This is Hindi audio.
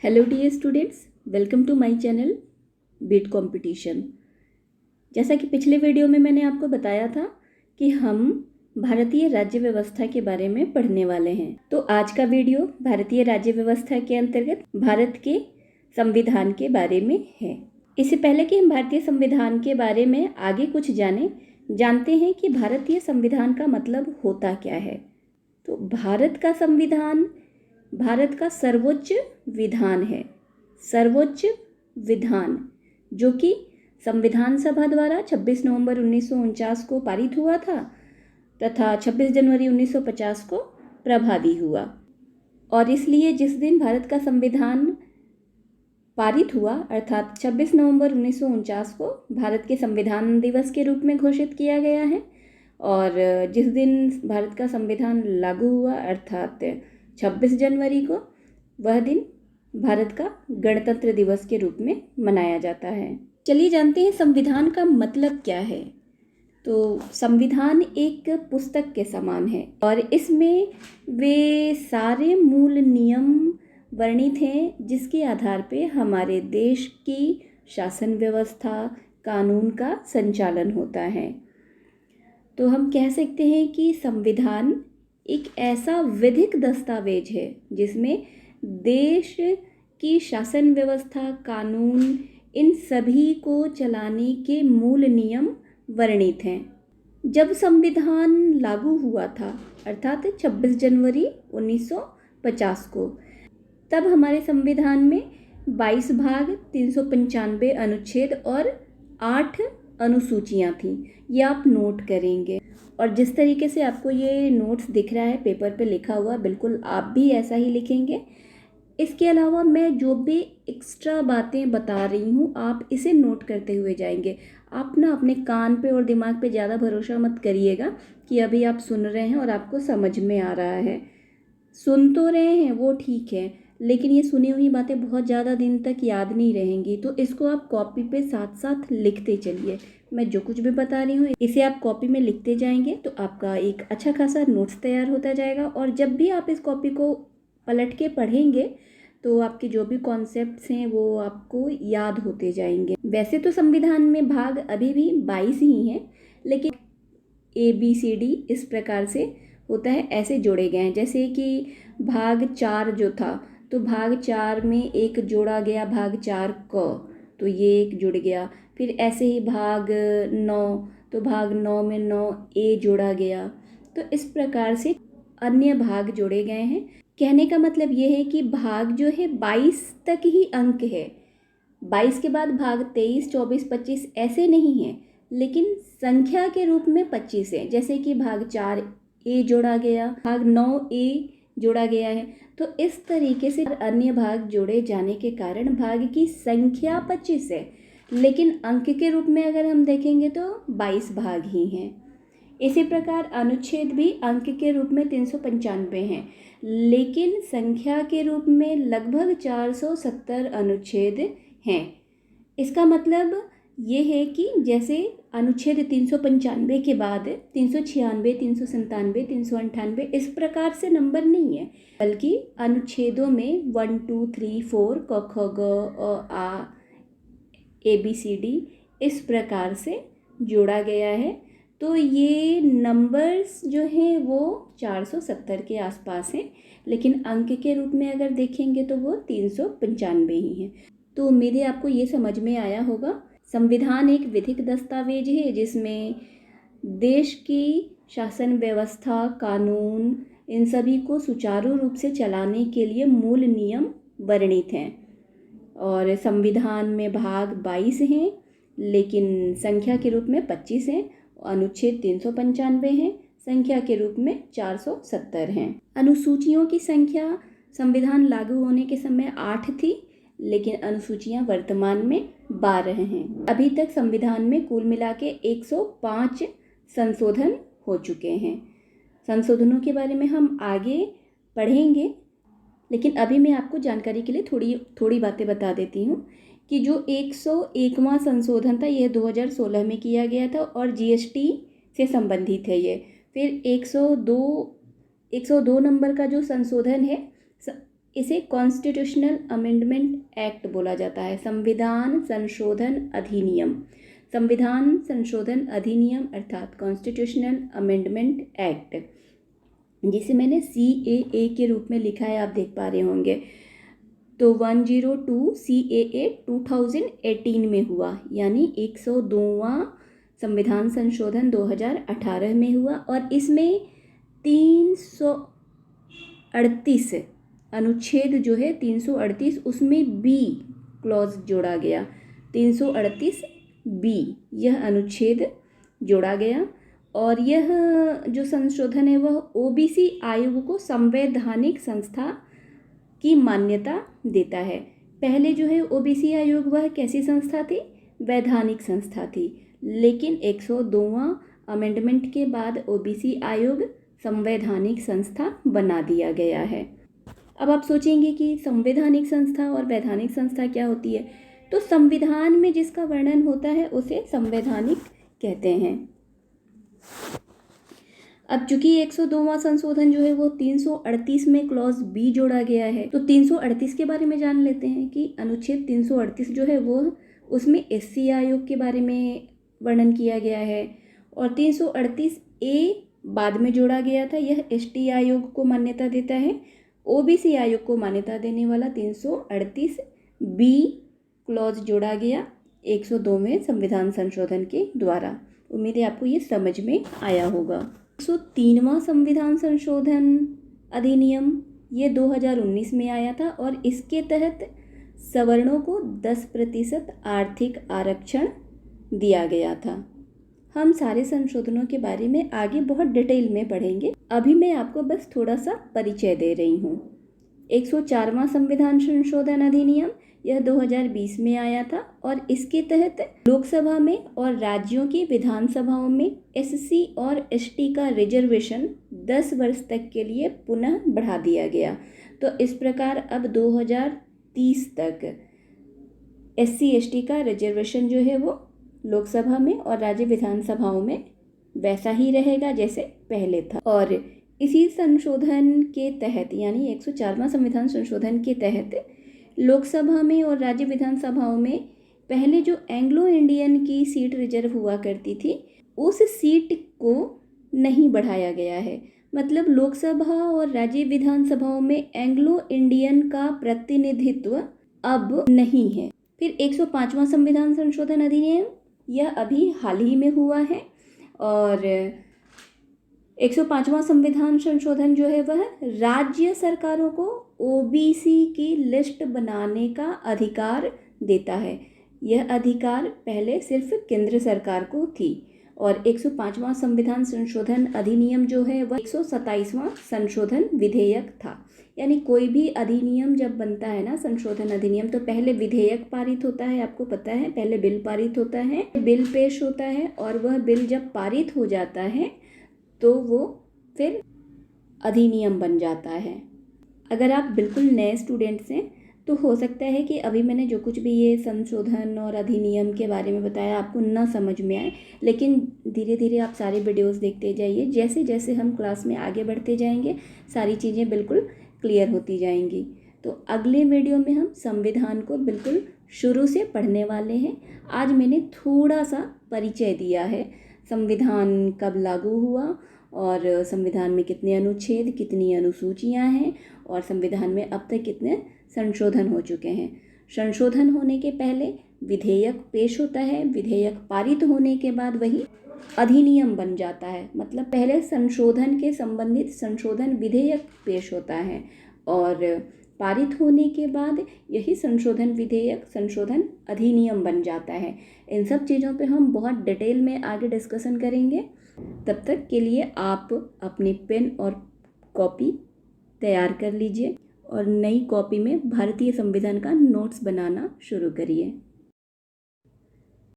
Hello dear students, welcome to my channel beat competition. जैसा कि पिछले वीडियो में मैंने आपको बताया था कि हम भारतीय राज्य व्यवस्था के बारे में पढ़ने वाले हैं। तो आज का वीडियो भारतीय राज्य व्यवस्था के अंतर्गत भारत के संविधान के बारे में है। इससे पहले कि हम भारतीय संविधान के बारे में आगे कुछ जानते हैं कि भारतीय संविधान का मतलब होता क्या है। तो भारत का संविधान भारत का सर्वोच्च विधान है। सर्वोच्च विधान जो कि संविधान सभा द्वारा 26 नवंबर 1949 को पारित हुआ था तथा 26 जनवरी 1950 को प्रभावी हुआ। और इसलिए जिस दिन भारत का संविधान पारित हुआ अर्थात 26 नवंबर 1949 को भारत के संविधान दिवस के रूप में घोषित किया गया है। और जिस दिन भारत का संविधान लागू हुआ अर्थात 26 जनवरी को, वह दिन भारत का गणतंत्र दिवस के रूप में मनाया जाता है। चलिए जानते हैं संविधान का मतलब क्या है। तो संविधान एक पुस्तक के समान है और इसमें वे सारे मूल नियम वर्णित हैं जिसके आधार पे हमारे देश की शासन व्यवस्था, कानून का संचालन होता है। तो हम कह सकते हैं कि संविधान एक ऐसा विधिक दस्तावेज है जिसमें देश की शासन व्यवस्था, कानून, इन सभी को चलाने के मूल नियम वर्णित हैं। जब संविधान लागू हुआ था अर्थात 26 जनवरी 1950 को, तब हमारे संविधान में 22 भाग, 395 अनुच्छेद और 8 अनुसूचियां थीं। ये आप नोट करेंगे और जिस तरीके से आपको ये नोट्स दिख रहा है पेपर पे लिखा हुआ, बिल्कुल आप भी ऐसा ही लिखेंगे। इसके अलावा मैं जो भी एक्स्ट्रा बातें बता रही हूँ आप इसे नोट करते हुए जाएंगे। आप ना अपने कान पे और दिमाग पे ज़्यादा भरोसा मत करिएगा कि अभी आप सुन रहे हैं और आपको समझ में आ रहा है। सुन तो रहे हैं वो ठीक है, लेकिन ये सुनी हुई बातें बहुत ज़्यादा दिन तक याद नहीं रहेंगी। तो इसको आप कॉपी पे साथ साथ लिखते चलिए। मैं जो कुछ भी बता रही हूँ इसे आप कॉपी में लिखते जाएंगे तो आपका एक अच्छा खासा नोट्स तैयार होता जाएगा। और जब भी आप इस कॉपी को पलट के पढ़ेंगे तो आपके जो भी कॉन्सेप्ट्स हैं वो आपको याद होते जाएंगे। वैसे तो संविधान में भाग अभी भी 22 ही हैं, लेकिन ABCD इस प्रकार से होता है, ऐसे जोड़े गए हैं। जैसे कि भाग 4 जो था, तो भाग 4 में एक जोड़ा गया भाग 4 क, तो ये एक जुड़ गया। फिर ऐसे ही भाग 9, तो भाग 9 में 9A जोड़ा गया। तो इस प्रकार से अन्य भाग जोड़े गए हैं। कहने का मतलब ये है कि भाग जो है 22 तक ही अंक है। 22 के बाद भाग 23, 24, 25 ऐसे नहीं है, लेकिन संख्या के रूप में 25 है। जैसे कि भाग 4A जोड़ा गया, भाग 9A जोड़ा गया है। तो इस तरीके से अन्य भाग जोड़े जाने के कारण भाग की संख्या 25 है, लेकिन अंक के रूप में अगर हम देखेंगे तो 22 भाग ही हैं। इसी प्रकार अनुच्छेद भी अंक के रूप में 395 हैं, लेकिन संख्या के रूप में लगभग 470 अनुच्छेद हैं। इसका मतलब ये है कि जैसे अनुच्छेद 395 के बाद 396, 397, 398 इस प्रकार से नंबर नहीं है, बल्कि अनुच्छेदों में 1, 2, 3, 4 क ख ग आ ABCD इस प्रकार से जोड़ा गया है। तो ये नंबर्स जो हैं वो 470 के आसपास हैं, लेकिन अंक के रूप में अगर देखेंगे तो वो 395 ही हैं। तो उम्मीद है आपको ये समझ में आया होगा। संविधान एक विधिक दस्तावेज है जिसमें देश की शासन व्यवस्था, कानून, इन सभी को सुचारू रूप से चलाने के लिए मूल नियम वर्णित हैं। और संविधान में भाग 22 हैं, लेकिन संख्या के रूप में 25 हैं। अनुच्छेद 395 हैं, संख्या के रूप में 470 हैं। अनुसूचियों की संख्या संविधान लागू होने के समय 8 थी, लेकिन अनुसूचियां वर्तमान में 12 हैं। अभी तक संविधान में कुल मिला के 105 संशोधन हो चुके हैं। संशोधनों के बारे में हम आगे पढ़ेंगे, लेकिन अभी मैं आपको जानकारी के लिए थोड़ी बातें बता देती हूँ कि जो 101वां संशोधन था यह 2016 में किया गया था और GST से संबंधित है ये। फिर 102 नंबर का जो संशोधन है इसे कॉन्स्टिट्यूशनल अमेंडमेंट एक्ट बोला जाता है, संविधान संशोधन अधिनियम। संविधान संशोधन अधिनियम अर्थात कॉन्स्टिट्यूशनल अमेंडमेंट एक्ट, जिसे मैंने CAA के रूप में लिखा है, आप देख पा रहे होंगे। तो 102 CAA 2018 में हुआ, यानी 102वां संविधान संशोधन 2018 में हुआ। और इसमें 338 अनुच्छेद जो है 338, उसमें बी क्लॉज जोड़ा गया। 338B यह अनुच्छेद जोड़ा गया। और यह जो संशोधन है वह OBC आयोग को संवैधानिक संस्था की मान्यता देता है। पहले जो है OBC आयोग वह कैसी संस्था थी? वैधानिक संस्था थी, लेकिन 102वां अमेंडमेंट के बाद OBC आयोग संवैधानिक संस्था बना दिया गया है। अब आप सोचेंगे कि संवैधानिक संस्था और वैधानिक संस्था क्या होती है? तो संविधान में जिसका वर्णन होता है उसे संवैधानिक कहते हैं। अब चूंकि 102वां संशोधन जो है वो 338 में क्लॉज बी जोड़ा गया है, तो 338 के बारे में जान लेते हैं कि अनुच्छेद 338 जो है वो उसमें SC आयोग के बारे में वर्णन किया गया है। और 338A बाद में जोड़ा गया था, यह ST आयोग को मान्यता देता है। OBC आयोग को मान्यता देने वाला 338B क्लॉज जोड़ा गया 102वें संविधान संशोधन के द्वारा। उम्मीद है आपको ये समझ में आया होगा। 103वां संविधान संशोधन अधिनियम ये 2019 में आया था और इसके तहत सवर्णों को 10% आर्थिक आरक्षण दिया गया था। हम सारे संशोधनों के बारे में आगे बहुत डिटेल में पढ़ेंगे, अभी मैं आपको बस थोड़ा सा परिचय दे रही हूँ। 104वां संविधान संशोधन अधिनियम यह 2020 में आया था और इसके तहत लोकसभा में और राज्यों की विधानसभाओं में SC और ST का रिजर्वेशन 10 वर्ष तक के लिए पुनः बढ़ा दिया गया। तो इस प्रकार अब 2030 तक SC ST का रिजर्वेशन जो है वो लोकसभा में और राज्य विधानसभाओं में वैसा ही रहेगा जैसे पहले था। और इसी संशोधन के तहत यानी 104वां संविधान संशोधन के तहत लोकसभा में और राज्य विधानसभाओं में पहले जो एंग्लो इंडियन की सीट रिजर्व हुआ करती थी उस सीट को नहीं बढ़ाया गया है। मतलब लोकसभा और राज्य विधानसभाओं में एंग्लो इंडियन का प्रतिनिधित्व अब नहीं है। फिर 105वां संविधान संशोधन अधिनियम यह अभी हाल ही में हुआ है और 105वां संविधान संशोधन जो है वह राज्य सरकारों को OBC की लिस्ट बनाने का अधिकार देता है। यह अधिकार पहले सिर्फ केंद्र सरकार को थी। और 105वां संविधान संशोधन अधिनियम जो है वह 127वां संशोधन विधेयक था। यानी कोई भी अधिनियम जब बनता है ना, संशोधन अधिनियम, तो पहले विधेयक पारित होता है, आपको पता है, पहले बिल पारित होता है, बिल पेश होता है और वह बिल जब पारित हो जाता है तो वो फिर अधिनियम बन जाता है। अगर आप बिल्कुल नए स्टूडेंट्स हैं तो हो सकता है कि अभी मैंने जो कुछ भी ये संशोधन और अधिनियम के बारे में बताया आपको ना समझ में आए, लेकिन धीरे धीरे आप सारे वीडियोस देखते जाइए। जैसे जैसे हम क्लास में आगे बढ़ते जाएंगे सारी चीज़ें बिल्कुल क्लियर होती जाएंगी। तो अगले वीडियो में हम संविधान को बिल्कुल शुरू से पढ़ने वाले हैं। आज मैंने थोड़ा सा परिचय दिया है, संविधान कब लागू हुआ और संविधान में कितने अनुच्छेद, कितनी अनुसूचियां हैं और संविधान में अब तक कितने संशोधन हो चुके हैं। संशोधन होने के पहले विधेयक पेश होता है, विधेयक पारित होने के बाद वही अधिनियम बन जाता है। मतलब पहले संशोधन के संबंधित संशोधन विधेयक पेश होता है और पारित होने के बाद यही संशोधन विधेयक संशोधन अधिनियम बन जाता है। इन सब चीज़ों पे हम बहुत डिटेल में आगे डिस्कशन करेंगे। तब तक के लिए आप अपनी पेन और कॉपी तैयार कर लीजिए और नई कॉपी में भारतीय संविधान का नोट्स बनाना शुरू करिए।